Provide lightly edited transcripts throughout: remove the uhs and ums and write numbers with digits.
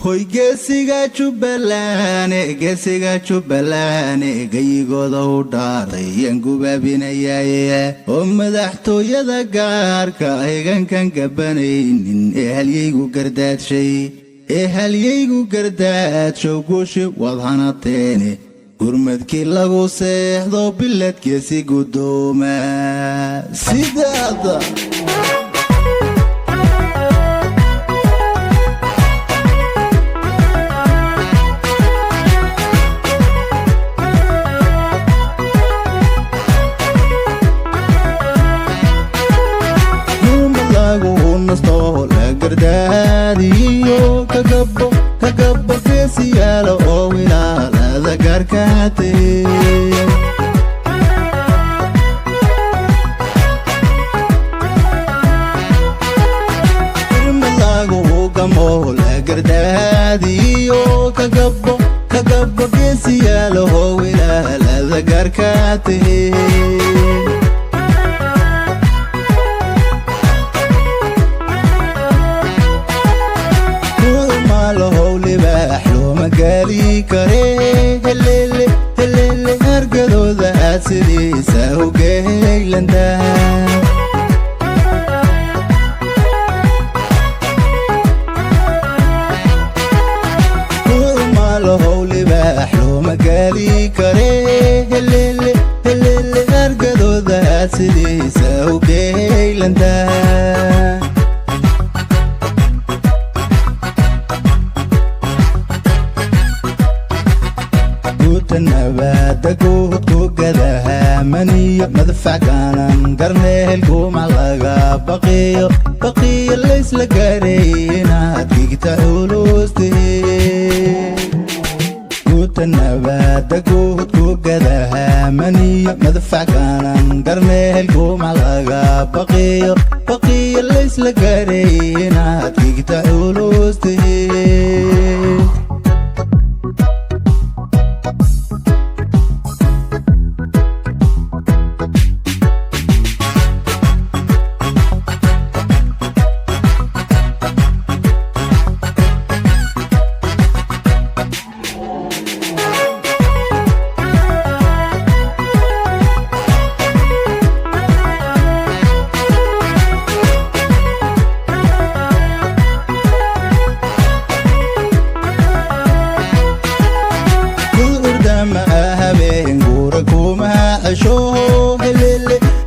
hoy geesiga Jubbaland gayigooda u dhaaray aan gubaabinayay oo madaxtooyada gaarka eegankan gabanaynin halyaygu gardaadshay gooshi wadhanateene gurmadkii lagu seexdo biladkiisi gudooma sidaada gardadiyo kagabo geesiyaalo oo wilaalaada gaarkaate irmalagu gamola gardadiyo kagabo geesiyaalo oo wilaalaada gaarkaate magali kare helele argadooda aadsidiisa ugeylanda maalohow libaax loo magali kare helele argadooda aadsidiisa ugeylanda nabada guudku gadaha maniyo madfac kaanan garneel kuma laga baqiyo laysla gaaray inaad gigta culustee guuta nabada guudku gadaha maniyo madfac kaanan garneel kuma laga baqiyo laysla gaaray inaad gigta culustee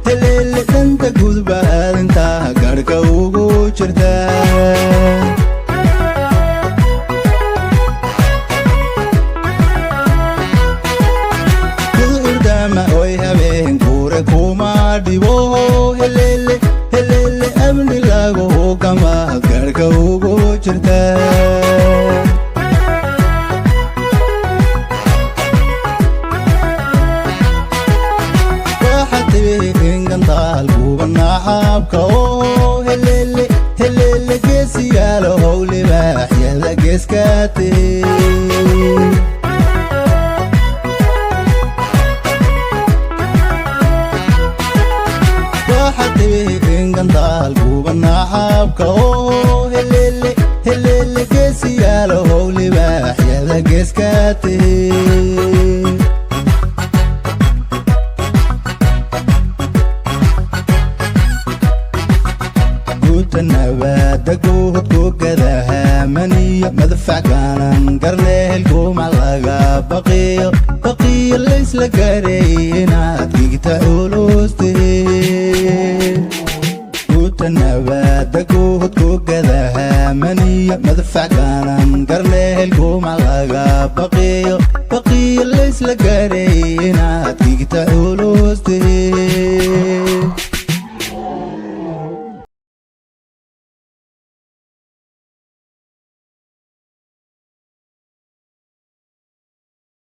helele danta gudbaad intaa garhka ugu jirta gudurdama oy habeen guure kuma dhibo helele amni lagu gama garhka ugu jirta naxabka oo helele geesiyaalo how libaaxyada geeskaate waxaadingandaal guba naxabka oo helele geesiyaalo how libaaxyada geeskaate nabada guudku gadaha maniyo madfac kaanan garneel kuma laga baqiyo laysla gaaray inaad gigta culustee guuta nabada guudku gadaha maniyo madfac kaanan garneel kuma laga baqiyo laysla gaaray inaad gigta culustee